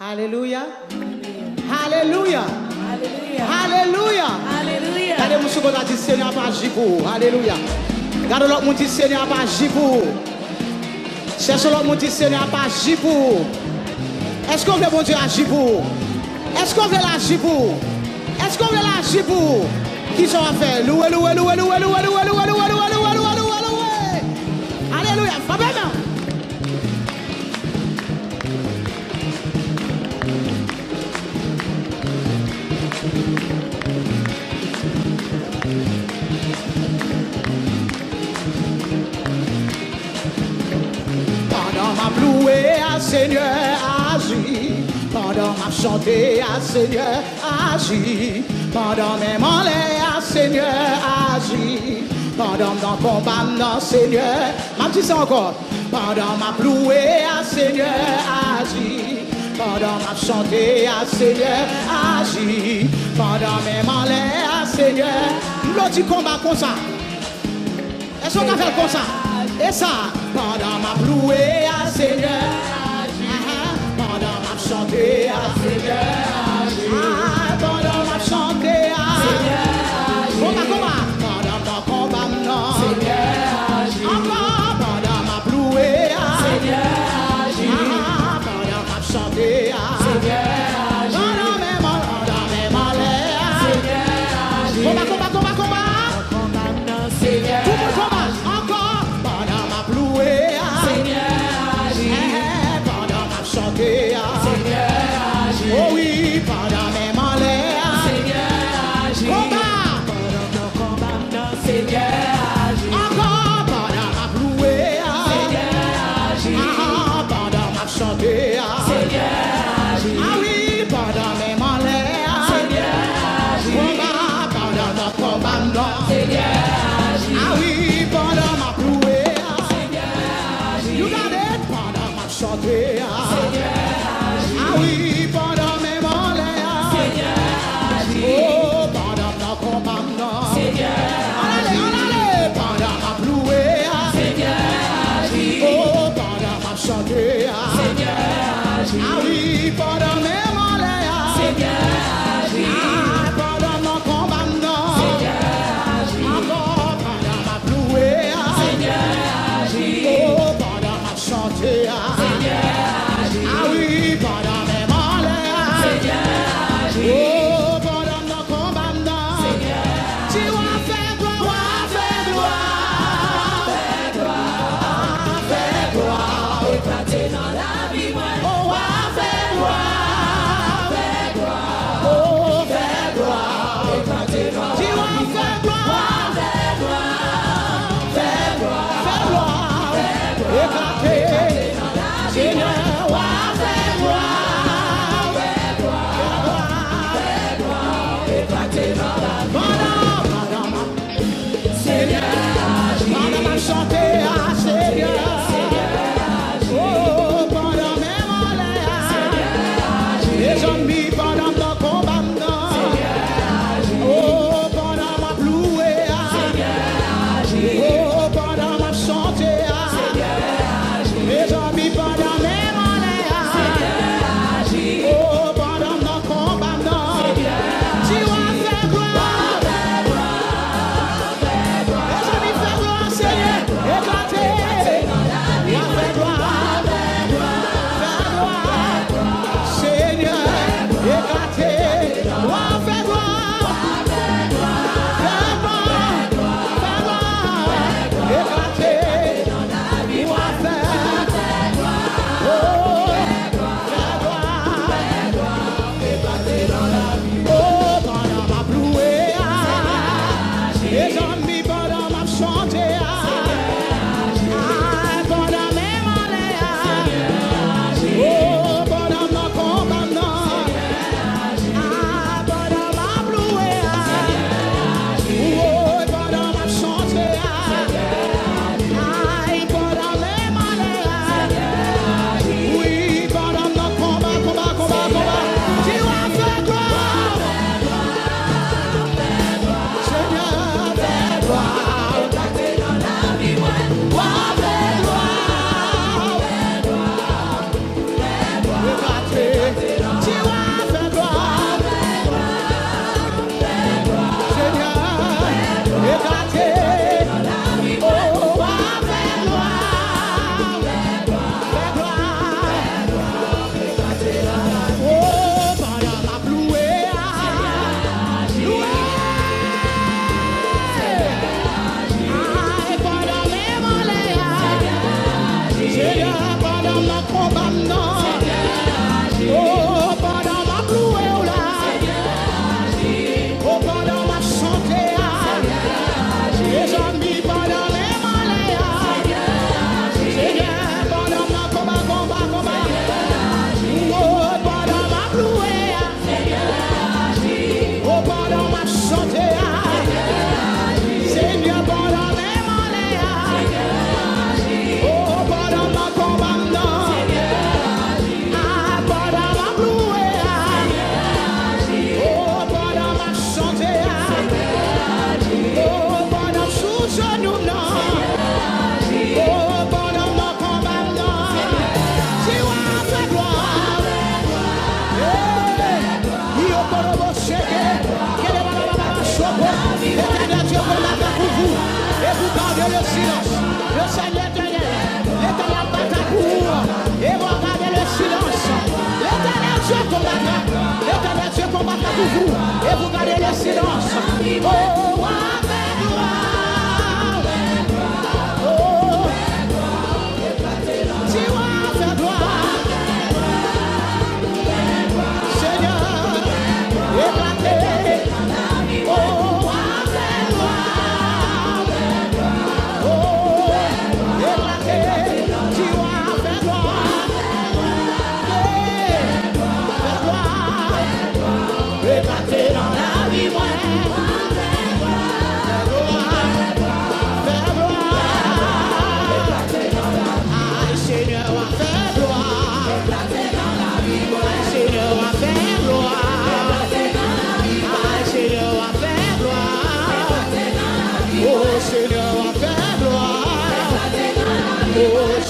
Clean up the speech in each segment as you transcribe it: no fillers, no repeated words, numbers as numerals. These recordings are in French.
Alléluia. Alléluia. Alléluia. Alléluia. Allez, monsieur, qu'on a dit Seigneur, pas agir pour. Alléluia. Regardez l'autre, mon dit Seigneur, pas agir pour. Cherchez l'autre, mon dit Seigneur, pas agir pour. Est-ce qu'on veut mon Dieu agir pour? Est-ce qu'on veut l'agir pour? Est-ce qu'on veut l'agir pour? Qui sont à faire? Loué, loué, loué, loué, loué, loué, loué, loué, loué, loué, loué, loué, loué. Alléluia. Frappez main. Pendant ma loué à Seigneur agit, pendant ma chanté à Seigneur agit, pendant mes m'enlèves à Seigneur agit, pendant mon combat non Seigneur, m'a dit ça encore, pendant ma loué à Seigneur agit, pendant ma chanté à Seigneur agit, pendant mes m'enlèves à Seigneur, l'autre dit combat comme ça. Est-ce qu'on a fait comme ça? Et ça, pendant ma loué à Seigneur, pendant ma chanté à Seigneur, pendant ma chanté à Seigneur, combat, pendant mon combat, non, Seigneur, encore, pendant ma loué à Seigneur, pendant ma chanté à Seigneur, pendant mes malais à Seigneur, combat, Seigneur, tout le combat. Oh oui, pendant mes malais, Seigneur agit. Combat, pendant mon combat, Seigneur agit. Encore pendant ma loué, Seigneur agit. Pendant ma chanté, Seigneur agit. Ah oui, pendant mes malais, Seigneur agit. Combat, pendant mon combat, Seigneur agit. Ah oui, pendant ma loué, Seigneur agit. You got it, pendant ma chanté, Seigneur. Ah oui, pendant mes malais, Seigneur agit. Oh, pendant mon combat, Seigneur allez, pendant ma loué, Seigneur agit. Oh, pendant ma chanté, Seigneur agit. Ah oui, pendant mes malais, Seigneur agit. Pendant mon combat, Seigneur agit. Encore pendant ma loué, Seigneur agit. Oh, pendant ma chanté, Seigneur agit. Ah oui, pendant mes malais, Seigneur agit. Oh, pendant nos combats, Seigneur, tu vas faire gloire, faire gloire, faire gloire, faire gloire, éclater dans la vie, moi. Oh, faire gloire, faire gloire. le silence. Le Seigneur éternel. L'éternel bataille pour vous. Et vous gardez le silence. L'éternel Dieu combattra. L'éternel Dieu combattra pour vous. Et vous gardez le silence. Oh, avec gloire. Oh, tu vas faire gloire. Seigneur, éclaté. Oh, avec gloire. Oh, éclaté. Tu vas faire gloire. Faire gloire. Éclaté dans la vie, moi.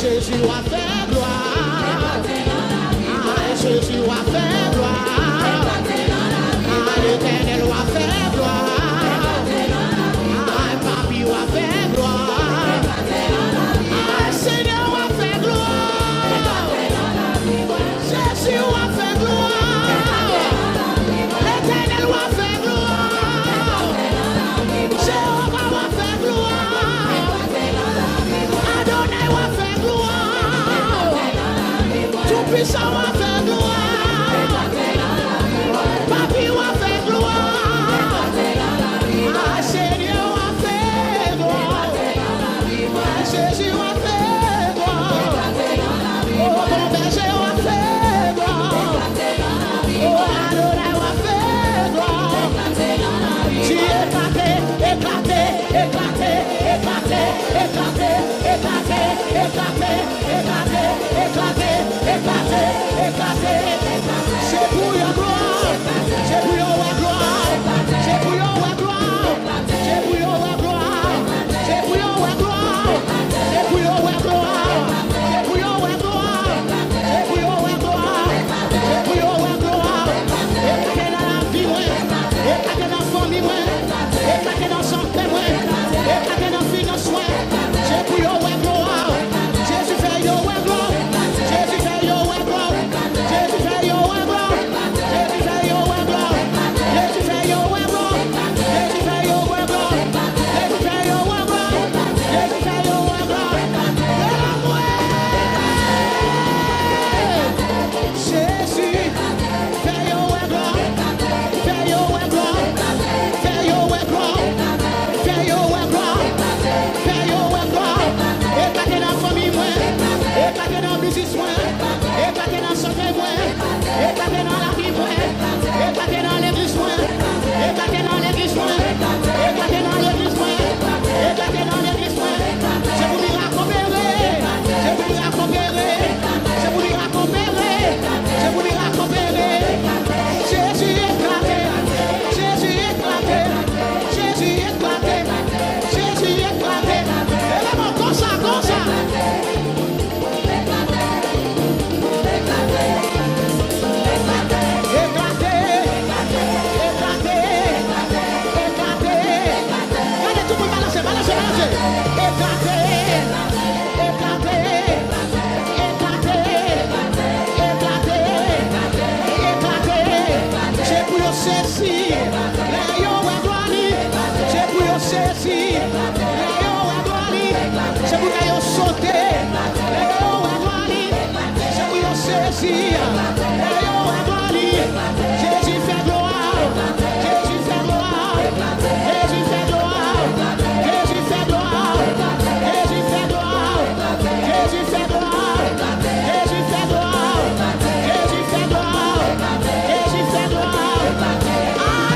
Jésus va faire gloire. Jésus va faire gloire. L'Éternel va faire gloire. Papi va faire gloire. Seigneur va faire gloire. Jésus va faire gloire. L'Éternel va faire gloire. Jéhovah va faire gloire. Adonai va faire gloire. Tout-Puissant va faire gloire. Papi va faire gloire. Seigneur va faire gloire. Jésus va faire gloire. Oh, mon berger va faire gloire. Oh, Adonai va faire gloire. Tu éclaté, éclaté, éclaté, éclaté, éclaté, éclaté, éclaté, éclaté, éclaté, éclaté, éclaté. C'est pour your gloire. C'est pour your gloire. C'est pour your gloire. C'est pour your gloire. C'est pour your gloire. C'est pour your gloire. C'est pour your gloire. C'est pour your gloire. C'est pour your gloire. Éclaté dans la vie, éclaté dans la famille, éclaté dans son père, éclaté dans la finance, c'est pour your gloire. Jésus fait your gloire. Jésus fait your gloire. Jésus fait your gloire. Jésus fait your gloire. Jésus fait your gloire. Jésus fait your gloire. Jésus fait your gloire. Jésus fait your gloire. Jésus fait your gloire. Fait your gloire. Fait your gloire. Fait your gloire. Fait your gloire. Éclaté dans la famille, éclaté dans le business, éclaté dans la santé, éclaté dans la vie, éclaté dans l'église, éclaté dans l'église, éclaté dans l'église, éclaté dans l'église. C'est pour lui raccomber, c'est pour lui raccomber, c'est pour lui raccomber, c'est pour lui raccomber. Jésus éclaté, Jésus éclaté, Jésus éclaté, Jésus éclaté. Et là, comme ça, comme ça. Jésus fait gloire, Jésus fait gloire, Jésus fait gloire, Jésus fait gloire, Jésus fait gloire, Jésus fait gloire, Jésus fait gloire, Jésus fait gloire, Jésus fait gloire.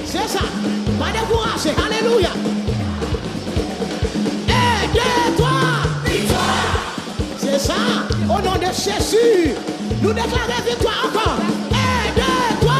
C'est ça. Pas décourager. Alléluia. 1, 2, 3. Victoire. C'est ça. Au nom de Jésus. Nous déclarons victoire encore. 1, 2, 3.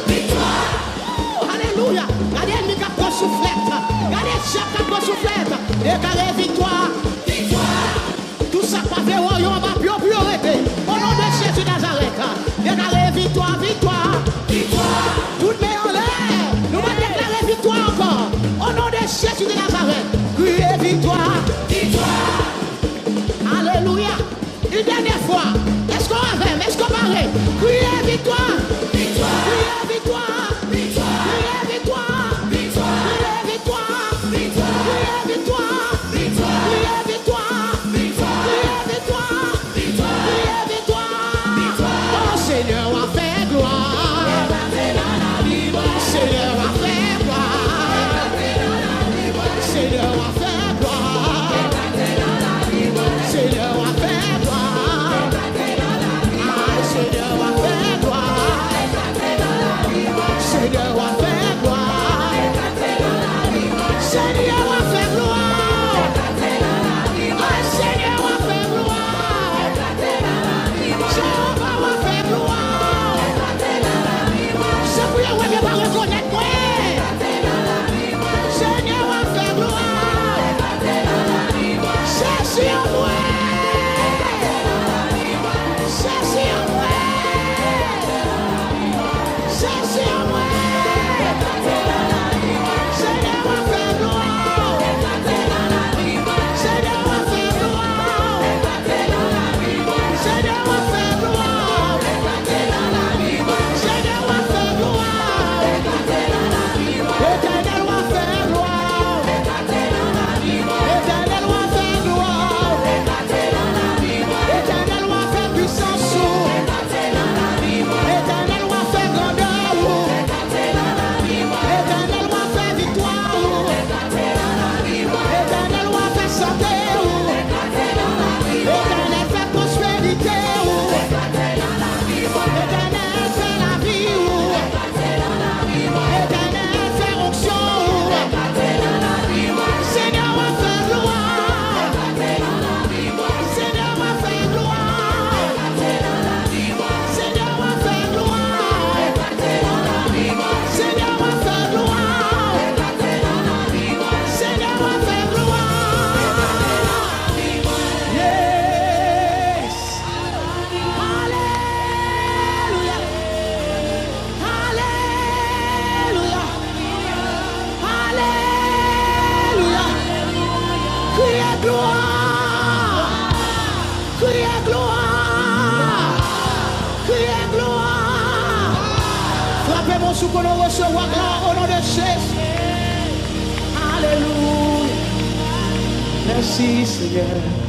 Victoire. Alléluia. Regardez le micro qui soufflette. Regardez le chef qui soufflette. Déclarez victoire. Victoire. Tout ça pas fait royaume va priorité. Au nom de Jésus Nazareth. Déclarez victoire, victoire. Victoire. Tout met en l'air. Nous allons déclarer victoire encore. Au nom de Jésus de Nazareth. Criez victoire. Victoire. Alléluia. Une dernière fois. Est-ce qu'on avait? Est-ce qu'on paraît? Criez victoire. Victoire. Criez victoire. Victoire. Criez victoire. Victoire. Criez victoire. Victoire. Criez victoire. Victoire. Criez victoire. Victoire. Criez victoire. Victoire. Criez victoire. Victoire. Oh Seigneur, on fait gloire. Seigneur, on fait gloire. Seigneur, on fait gloire. Seigneur, on fait gloire. Seigneur, on fait gloire. Seigneur, on fait gloire. Seigneur, on fait gloire. Seigneur, on fait gloire. Jéhovah, on fait gloire. C'est pour vous que vous reconnaître moi. Seigneur, on fait gloire. C'est sur moi. C'est sur moi. C'est sur moi. Seigneur, on fait gloire. Seigneur, on fait gloire. Seigneur, on fait gloire. Seigneur, on fait gloire. Éternel, on fait gloire. Éternel, on fait gloire. Éternel, on fait puissance. Éternel, on fait grandeur. Éternel, on fait victoire. Éternel, on fait santé. Éternel, fait prospérité. Éternel, fait la vie. Éternel, fait onction. Seigneur, on fait gloire. Seigneur, on fait gloire. Seigneur, on fait gloire. Seigneur, on fait gloire. Seigneur, on fait gloire. Yes. Alléluia. Alléluia. Alléluia. Criez gloire. Criez gloire. Criez gloire. Frappez mon sou qu'on recevoir gloire au nom de Jésus. Alléluia. Merci Seigneur.